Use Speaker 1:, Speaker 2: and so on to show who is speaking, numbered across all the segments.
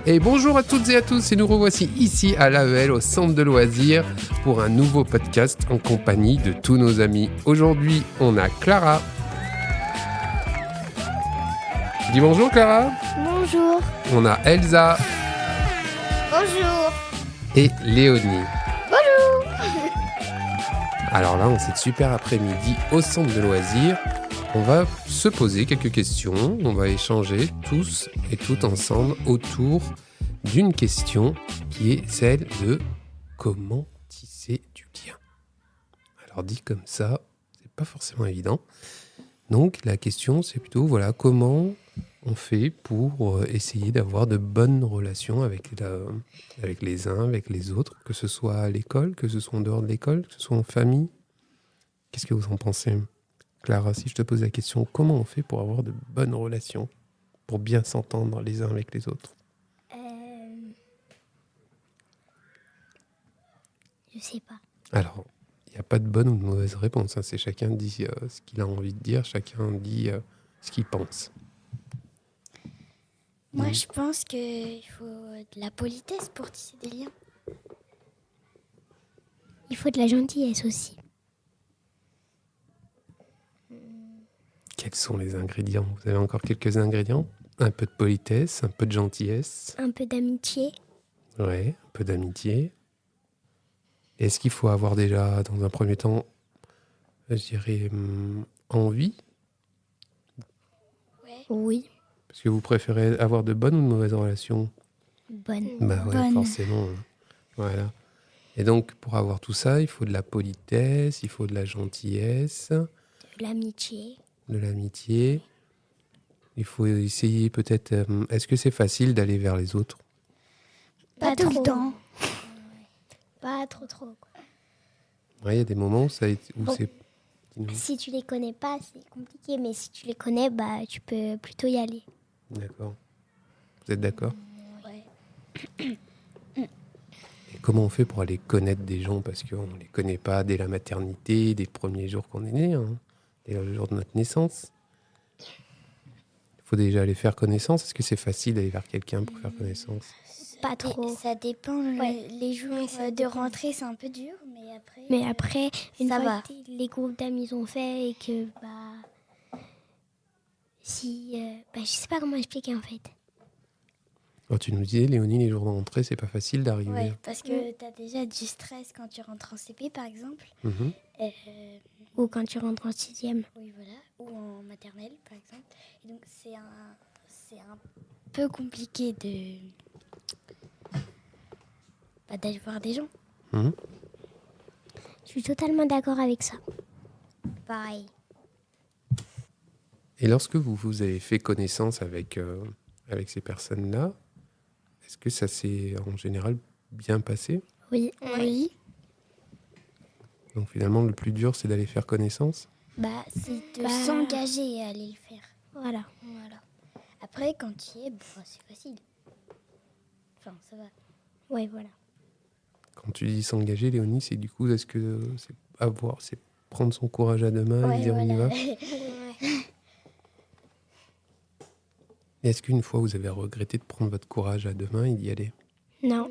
Speaker 1: Et bonjour à toutes et à tous, et nous revoici ici à l'AEL au centre de loisirs pour un nouveau podcast en compagnie de tous nos amis. Aujourd'hui, on a Clara. Dis bonjour Clara.
Speaker 2: Bonjour.
Speaker 1: On a Elsa.
Speaker 2: Bonjour.
Speaker 1: Et Léonie.
Speaker 2: Bonjour.
Speaker 1: Alors là, en cette super après-midi au centre de loisirs, on va se poser quelques questions. On va échanger tous et toutes ensemble autour d'une question qui est celle de comment tisser du lien. Alors dit comme ça, c'est pas forcément évident. Donc la question, c'est plutôt comment on fait pour essayer d'avoir de bonnes relations avec les uns, avec les autres, que ce soit à l'école, que ce soit en dehors de l'école, que ce soit en famille. Qu'est-ce que vous en pensez, Clara, si je te pose la question, comment on fait pour avoir de bonnes relations, pour bien s'entendre les uns avec les autres?
Speaker 2: Je sais pas.
Speaker 1: Alors, il n'y a pas de bonne ou de mauvaise réponse. C'est chacun dit ce qu'il a envie de dire, chacun dit ce qu'il pense.
Speaker 2: Moi, je pense qu'il faut de la politesse pour tisser des liens. Il faut de la gentillesse aussi.
Speaker 1: Quels sont les ingrédients? Vous avez encore quelques ingrédients? Un peu de politesse, un peu de gentillesse.
Speaker 2: Un peu d'amitié.
Speaker 1: Ouais, un peu d'amitié. Est-ce qu'il faut avoir déjà, dans un premier temps, je dirais, envie?
Speaker 2: Ouais. Oui.
Speaker 1: Parce que vous préférez avoir de bonnes ou de mauvaises relations?
Speaker 2: Bonne.
Speaker 1: Bah ouais,
Speaker 2: Bonne.
Speaker 1: forcément. Voilà. Et donc, pour avoir tout ça, il faut de la politesse, il faut de la gentillesse,
Speaker 2: De l'amitié.
Speaker 1: de l'amitié. Il faut essayer peut-être... est-ce que c'est facile d'aller vers les autres?
Speaker 2: Pas
Speaker 3: tout
Speaker 2: trop.
Speaker 3: le temps.
Speaker 2: Pas trop. Quoi.
Speaker 1: Ouais, il y a des moments où c'est...
Speaker 2: Si tu les connais pas, c'est compliqué. Mais si tu les connais, tu peux plutôt y aller.
Speaker 1: D'accord. Vous êtes d'accord?
Speaker 2: Ouais.
Speaker 1: Et comment on fait pour aller connaître des gens? Parce qu'on ne les connaît pas dès la maternité, dès le premier jour qu'on est né, dès le jour de notre naissance. Il faut déjà aller faire connaissance. Est-ce que c'est facile d'aller vers quelqu'un pour faire connaissance?
Speaker 2: Pas trop.
Speaker 3: Ça dépend.
Speaker 2: Ouais.
Speaker 3: Les jours de
Speaker 2: dépend.
Speaker 3: rentrée, c'est un peu dur, mais
Speaker 2: Mais après, une
Speaker 3: ça
Speaker 2: fois
Speaker 3: va.
Speaker 2: que les groupes d'amis ont fait et que je sais pas comment expliquer en fait.
Speaker 1: Alors, tu nous disais, Léonie, les jours de rentrée, c'est pas facile d'arriver.
Speaker 3: Ouais, parce que t'as déjà du stress quand tu rentres en CP, par exemple.
Speaker 1: Mhm.
Speaker 2: Ou quand tu rentres en 6e.
Speaker 3: Oui, voilà. Ou en maternelle, par exemple. Et donc, c'est un peu compliqué d'aller voir des gens.
Speaker 1: Mhm.
Speaker 2: Je suis totalement d'accord avec ça.
Speaker 3: Pareil.
Speaker 1: Et lorsque vous avez fait connaissance avec ces personnes-là, est-ce que ça s'est en général bien passé?
Speaker 2: Oui.
Speaker 3: Oui.
Speaker 1: Donc finalement, le plus dur, c'est d'aller faire connaissance?
Speaker 3: C'est de s'engager à aller le faire.
Speaker 2: Voilà.
Speaker 3: Après, quand tu y es, c'est facile. Enfin, ça va.
Speaker 2: Ouais, voilà.
Speaker 1: Quand tu dis s'engager, Léonie, c'est du coup, est-ce que c'est prendre son courage à deux mains et dire on y va? Et est-ce qu'une fois, vous avez regretté de prendre votre courage à deux mains et d'y aller?
Speaker 2: Non.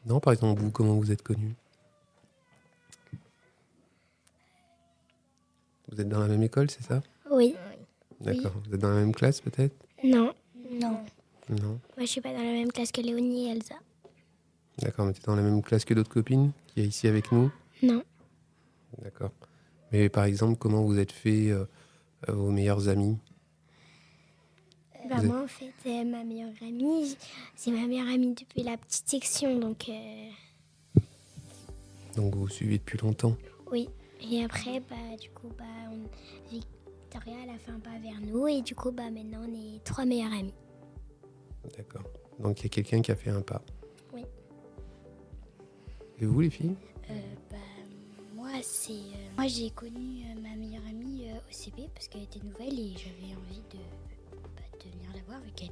Speaker 1: Non, par exemple, vous, comment vous êtes connus? Vous êtes dans la même école, c'est ça?
Speaker 2: Oui.
Speaker 1: D'accord. Vous êtes dans la même classe, peut-être?
Speaker 2: Non.
Speaker 3: Non.
Speaker 1: Non.
Speaker 2: Moi, je suis pas dans la même classe que Léonie et Elsa.
Speaker 1: D'accord, mais tu es dans la même classe que d'autres copines qui est ici avec nous?
Speaker 2: Non.
Speaker 1: D'accord. Mais par exemple, comment vous êtes fait vos meilleurs amis?
Speaker 2: Moi, en fait, ma meilleure amie, c'est ma meilleure amie depuis la petite section, donc...
Speaker 1: Donc vous vous suivez depuis longtemps?
Speaker 2: Oui. Et après, Victoria, elle a fait un pas vers nous, et du coup, maintenant, on est 3 meilleures amies.
Speaker 1: D'accord. Donc il y a quelqu'un qui a fait un pas.
Speaker 2: Oui.
Speaker 1: Et vous, les filles?
Speaker 3: Moi, j'ai connu ma meilleure amie au CP parce qu'elle était nouvelle et j'avais envie de venir la voir vu qu'elle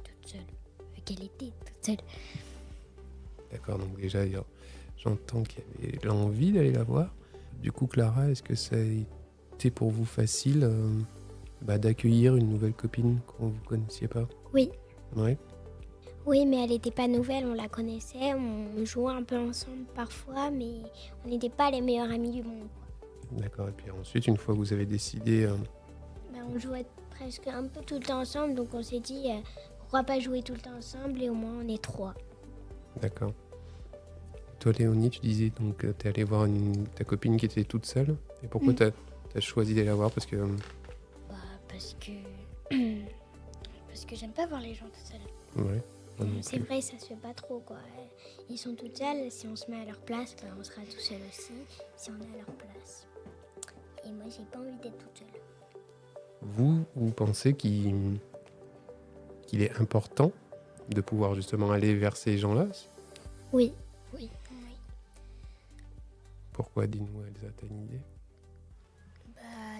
Speaker 3: était toute seule.
Speaker 1: D'accord, donc déjà, j'entends qu'il y avait l'envie d'aller la voir. Du coup, Clara, est-ce que ça a été pour vous facile d'accueillir une nouvelle copine qu'on ne vous connaissiez pas?
Speaker 2: Oui.
Speaker 1: Ouais.
Speaker 2: Oui, mais elle n'était pas nouvelle, on la connaissait, on jouait un peu ensemble parfois, mais on n'était pas les meilleurs amis du monde, quoi.
Speaker 1: D'accord. Et puis ensuite, une fois que vous avez décidé...
Speaker 2: On jouait presque un peu tout le temps ensemble, donc on s'est dit pourquoi pas jouer tout le temps ensemble et au moins on est 3.
Speaker 1: D'accord. Toi, Léonie, tu disais donc t'es allée voir ta copine qui était toute seule. Et pourquoi t'as choisi d'aller la voir? Parce que...
Speaker 3: Parce que... parce que j'aime pas voir les gens tout seuls.
Speaker 1: Ouais. moi non
Speaker 2: C'est
Speaker 1: plus.
Speaker 2: vrai, ça se fait pas trop, quoi. Ils sont toutes seules, si on se met à leur place, on sera tout seul aussi, si on est à leur place. Et moi, j'ai pas envie d'être toute seule.
Speaker 1: Vous pensez qu'il est important de pouvoir justement aller vers ces gens-là?
Speaker 2: Oui.
Speaker 3: Oui.
Speaker 1: Pourquoi? Dis-nous, Elsa, t'as une idée?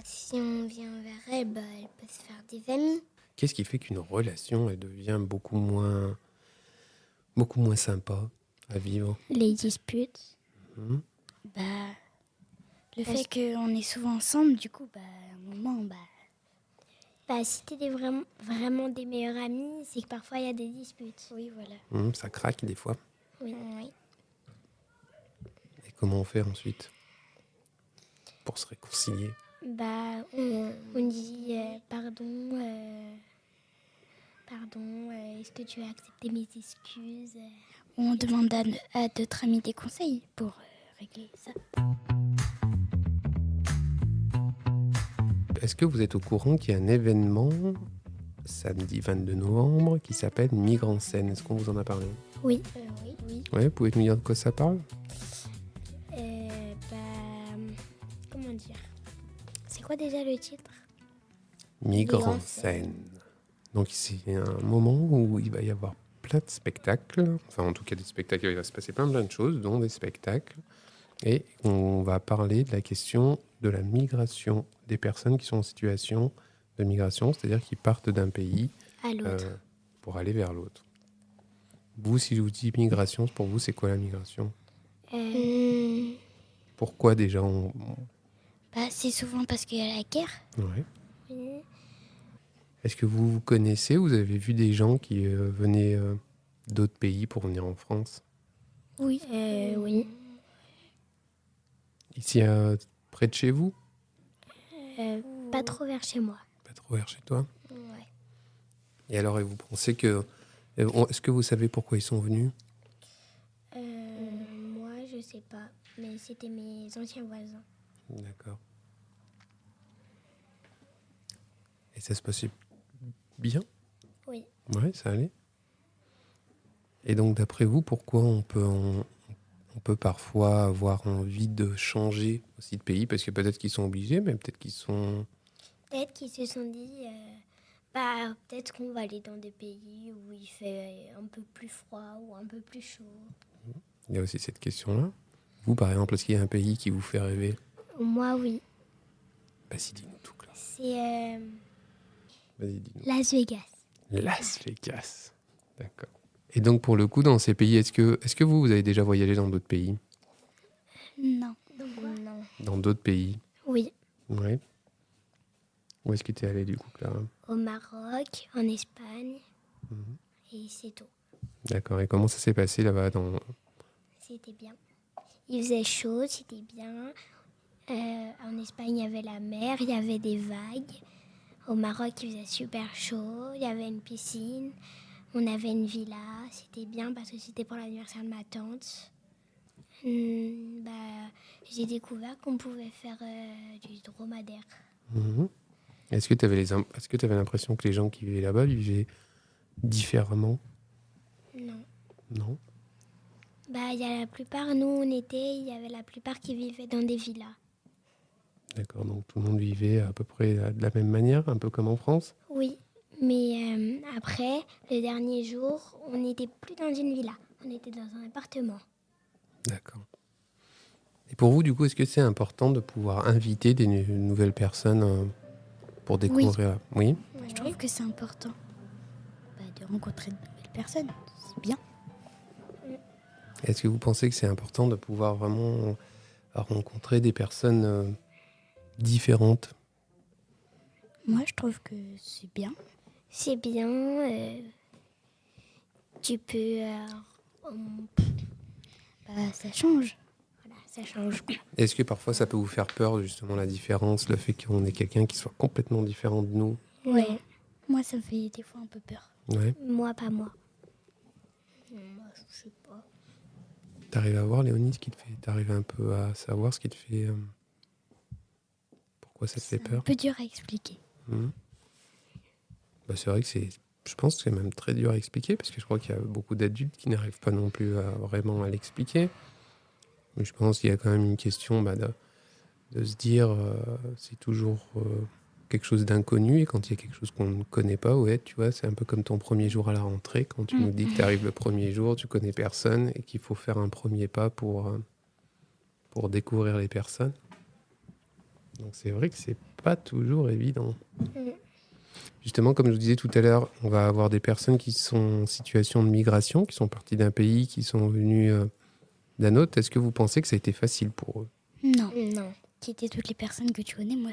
Speaker 2: Si on vient vers elle, elle peut se faire des amis.
Speaker 1: Qu'est-ce qui fait qu'une relation, elle devient beaucoup moins sympa à vivre?
Speaker 2: Les disputes.
Speaker 1: Hmm.
Speaker 3: Le fait qu'on est souvent ensemble, du coup, à un moment,
Speaker 2: Si t'es vraiment des meilleurs amis, c'est que parfois il y a des disputes.
Speaker 3: oui, voilà.
Speaker 1: Ça craque des fois.
Speaker 2: Oui.
Speaker 1: Et comment on fait ensuite pour se réconcilier?
Speaker 2: On dit pardon, est-ce que tu as accepté mes excuses?
Speaker 3: On demande à d'autres amis des conseils pour régler ça.
Speaker 1: Est-ce que vous êtes au courant qu'il y a un événement samedi 22 novembre qui s'appelle Migrants Scène? Est-ce qu'on vous en a parlé?
Speaker 2: Oui.
Speaker 3: Oui.
Speaker 1: Ouais, vous pouvez nous dire de quoi ça parle?
Speaker 2: Comment dire? C'est quoi déjà le titre?
Speaker 1: Migrants Scène. Donc c'est un moment où il va y avoir plein de spectacles, enfin en tout cas des spectacles, il va se passer plein de choses, dont des spectacles. Et on va parler de la question de la migration des personnes qui sont en situation de migration, c'est-à-dire qui partent d'un pays
Speaker 2: À l'autre.
Speaker 1: pour aller vers l'autre. Vous, si je vous dis migration, pour vous, c'est quoi la migration? Pourquoi déjà
Speaker 3: C'est souvent parce qu'il y a la guerre.
Speaker 1: Ouais.
Speaker 2: Oui.
Speaker 1: Est-ce que vous connaissez, vous avez vu des gens qui venaient d'autres pays pour venir en France?
Speaker 3: Oui.
Speaker 2: Oui.
Speaker 1: Ici, près de chez vous?
Speaker 2: Pas trop vers chez moi.
Speaker 1: Pas trop vers chez toi?
Speaker 2: Ouais.
Speaker 1: Et alors, et vous pensez que... Est-ce que vous savez pourquoi ils sont venus?
Speaker 2: Moi, je sais pas, mais c'était mes anciens voisins.
Speaker 1: D'accord. Et ça se passait bien?
Speaker 2: Oui.
Speaker 1: Ouais, ça allait. Et donc, d'après vous, pourquoi on peut parfois avoir envie de changer aussi de pays? Parce que peut-être qu'ils sont obligés, mais peut-être qu'ils sont...
Speaker 2: Peut-être qu'ils se sont dit, peut-être qu'on va aller dans des pays où il fait un peu plus froid ou un peu plus chaud.
Speaker 1: Il y a aussi cette question-là. Vous, par exemple, est-ce qu'il y a un pays qui vous fait rêver?
Speaker 2: Moi, oui.
Speaker 1: Vas-y, dis-nous tout, Claire.
Speaker 2: C'est
Speaker 1: Vas-y, dis-nous.
Speaker 2: Las Vegas.
Speaker 1: Las Vegas. D'accord. Et donc, pour le coup, dans ces pays, est-ce que vous avez déjà voyagé dans d'autres pays?
Speaker 3: Non.
Speaker 2: Non.
Speaker 1: Dans d'autres pays?
Speaker 2: Oui.
Speaker 1: Oui. Où est-ce que tu es allé, du coup, Clara?
Speaker 2: Au Maroc, en Espagne, et c'est tout.
Speaker 1: D'accord. Et comment ça s'est passé là-bas
Speaker 2: C'était bien. Il faisait chaud, c'était bien. En Espagne, il y avait la mer, il y avait des vagues. Au Maroc, il faisait super chaud, il y avait une piscine. On avait une villa, c'était bien parce que c'était pour l'anniversaire de ma tante. J'ai découvert qu'on pouvait faire du dromadaire.
Speaker 1: Mhm. Est-ce que tu avais l'impression que les gens qui vivaient là-bas vivaient différemment?
Speaker 2: Non.
Speaker 1: Non.
Speaker 2: Il y a la plupart, nous on était, il y avait la plupart qui vivaient dans des villas.
Speaker 1: D'accord. Donc, tout le monde vivait à peu près de la même manière, un peu comme en France?
Speaker 2: Oui, mais après, le dernier jour, on n'était plus dans une villa, on était dans un appartement.
Speaker 1: D'accord. Et pour vous, du coup, est-ce que c'est important de pouvoir inviter des nouvelles personnes pour découvrir? Oui.
Speaker 3: Je trouve que c'est important de rencontrer de nouvelles personnes. C'est bien.
Speaker 1: Est-ce que vous pensez que c'est important de pouvoir vraiment rencontrer des personnes différentes?
Speaker 3: Moi, je trouve que c'est bien.
Speaker 2: C'est bien. Tu peux...
Speaker 3: Ça change.
Speaker 2: voilà, ça change.
Speaker 1: Est-ce que parfois ça peut vous faire peur, justement, la différence, le fait qu'on ait quelqu'un qui soit complètement différent de nous?
Speaker 2: Ouais.
Speaker 3: Moi, ça me fait des fois un peu peur.
Speaker 1: Ouais.
Speaker 2: Moi, pas moi. Moi, je sais pas.
Speaker 1: T'arrives à voir, Léonie, ce qui te fait... T'arrives un peu à savoir ce qui te fait... Pourquoi ça te fait
Speaker 3: C'est un
Speaker 1: peur?
Speaker 3: peu dur à expliquer.
Speaker 1: Bah, c'est vrai que je pense que c'est même très dur à expliquer, parce que je crois qu'il y a beaucoup d'adultes qui n'arrivent pas non plus vraiment à l'expliquer. Mais je pense qu'il y a quand même une question de se dire, c'est toujours quelque chose d'inconnu, et quand il y a quelque chose qu'on ne connaît pas, ouais, tu vois, c'est un peu comme ton premier jour à la rentrée, quand tu nous dis que tu arrives le premier jour, tu connais personne, et qu'il faut faire un premier pas pour découvrir les personnes. Donc c'est vrai que c'est pas toujours évident. Justement, comme je vous disais tout à l'heure, on va avoir des personnes qui sont en situation de migration, qui sont parties d'un pays, qui sont venues d'un autre. Est-ce que vous pensez que ça a été facile pour eux?
Speaker 3: Non.
Speaker 2: Non.
Speaker 3: Quitter toutes les personnes que tu connais, moi,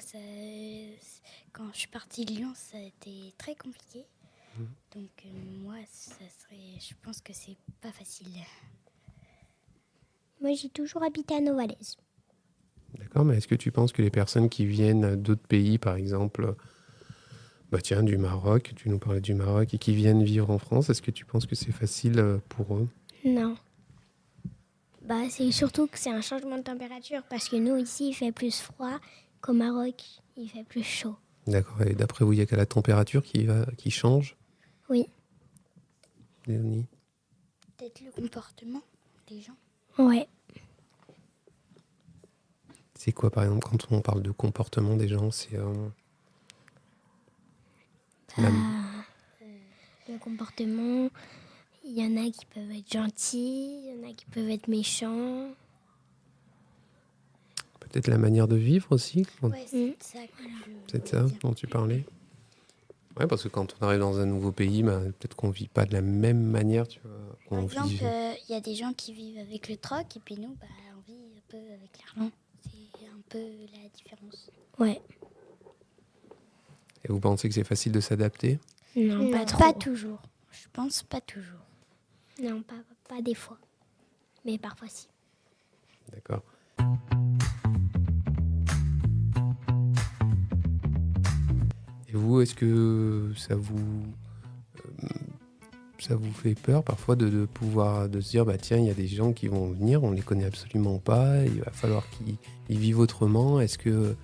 Speaker 3: quand je suis partie de Lyon, ça a été très compliqué. Donc, moi, je pense que c'est pas facile.
Speaker 2: Moi, j'ai toujours habité à Novalaise.
Speaker 1: D'accord, mais est-ce que tu penses que les personnes qui viennent d'autres pays, par exemple, du Maroc, tu nous parlais du Maroc, et qui viennent vivre en France, est-ce que tu penses que c'est facile pour eux?
Speaker 2: Non. C'est surtout que c'est un changement de température, parce que nous, ici, il fait plus froid qu'au Maroc, il fait plus chaud.
Speaker 1: D'accord, et d'après vous, il n'y a qu'à la température qui change,
Speaker 2: Oui.
Speaker 1: Léonie?
Speaker 3: Peut-être le comportement des gens.
Speaker 2: Ouais.
Speaker 1: C'est quoi, par exemple, quand on parle de comportement des gens, c'est...
Speaker 2: Le comportement, il y en a qui peuvent être gentils, il y en a qui peuvent être méchants.
Speaker 1: Peut-être la manière de vivre aussi,
Speaker 3: Ouais, c'est ça que
Speaker 1: c'est ça dont tu parlais? Ouais, parce que quand on arrive dans un nouveau pays, peut-être qu'on ne vit pas de la même manière, tu vois,
Speaker 3: Par
Speaker 1: qu'on
Speaker 3: exemple,
Speaker 1: vit.
Speaker 3: il y a des gens qui vivent avec le troc et puis nous, on vit un peu avec l'argent. C'est un peu la différence.
Speaker 2: Ouais.
Speaker 1: Et vous pensez que c'est facile de s'adapter?
Speaker 2: Non, pas trop.
Speaker 3: Pas toujours. Je pense pas toujours.
Speaker 2: Non, pas des fois. Mais parfois si.
Speaker 1: D'accord. Et vous, est-ce que ça vous fait peur parfois de se dire, tiens, il y a des gens qui vont venir, on ne les connaît absolument pas, il va falloir qu'ils vivent autrement. Est-ce que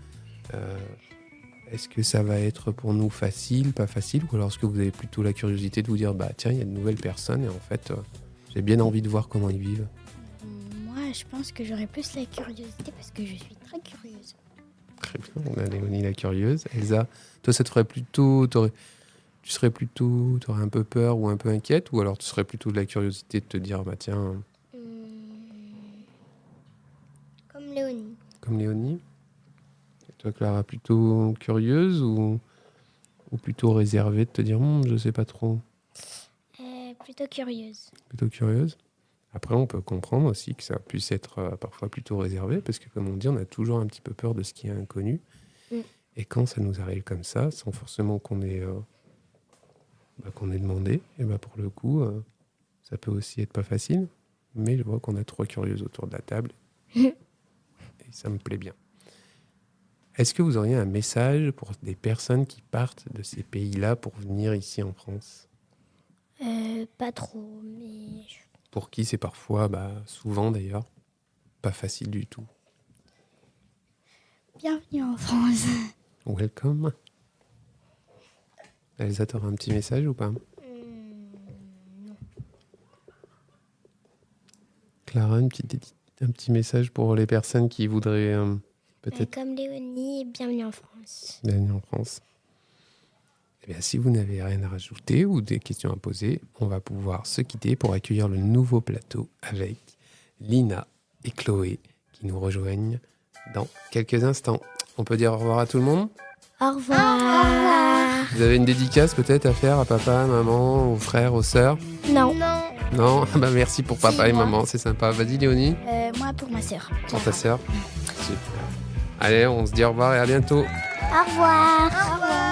Speaker 1: ça va être pour nous facile, pas facile, ou alors est-ce que vous avez plutôt la curiosité de vous dire, tiens, il y a de nouvelles personnes et en fait, j'ai bien envie de voir comment ils vivent?
Speaker 3: Moi, je pense que j'aurais plus la curiosité parce que je suis très curieuse.
Speaker 1: Très bien, on a Léonie la curieuse. Elsa, toi, ça te ferait plutôt... t'aurais un peu peur ou un peu inquiète, ou alors tu serais plutôt de la curiosité de te dire, tiens...
Speaker 2: Comme Léonie.
Speaker 1: Comme Léonie? Et toi, Clara, plutôt curieuse ou plutôt réservée de te dire, je sais pas trop?
Speaker 2: Plutôt curieuse.
Speaker 1: Plutôt curieuse. Après, on peut comprendre aussi que ça puisse être parfois plutôt réservé, parce que comme on dit, on a toujours un petit peu peur de ce qui est inconnu. Et quand ça nous arrive comme ça, sans forcément qu'on ait demandé, et pour le coup, ça peut aussi être pas facile. Mais je vois qu'on a 3 curieuses autour de la table. Et ça me plaît bien. Est-ce que vous auriez un message pour des personnes qui partent de ces pays-là pour venir ici en France?
Speaker 2: Pas trop, mais...
Speaker 1: Pour qui c'est parfois, souvent d'ailleurs, pas facile du tout.
Speaker 3: Bienvenue en France.
Speaker 1: Welcome. Elsa, t'auras un petit message ou pas?
Speaker 2: Non.
Speaker 1: Clara, un petit message pour les personnes qui voudraient peut-être
Speaker 2: Comme Léonie, bienvenue en France.
Speaker 1: venir en France. Eh bien, si vous n'avez rien à rajouter ou des questions à poser, on va pouvoir se quitter pour accueillir le nouveau plateau avec Lina et Chloé qui nous rejoignent dans quelques instants. On peut dire au revoir à tout le monde?
Speaker 2: Au revoir.
Speaker 1: Vous avez une dédicace peut-être à faire à papa, maman, aux frères, aux sœurs?
Speaker 2: Non.
Speaker 1: Non? Merci pour papa et
Speaker 3: moi.
Speaker 1: maman, c'est sympa. Vas-y Léonie.
Speaker 3: Moi, pour ma sœur.
Speaker 1: Pour ta sœur? Super. Allez, on se dit au revoir et à bientôt.
Speaker 2: Au revoir.
Speaker 3: Au revoir.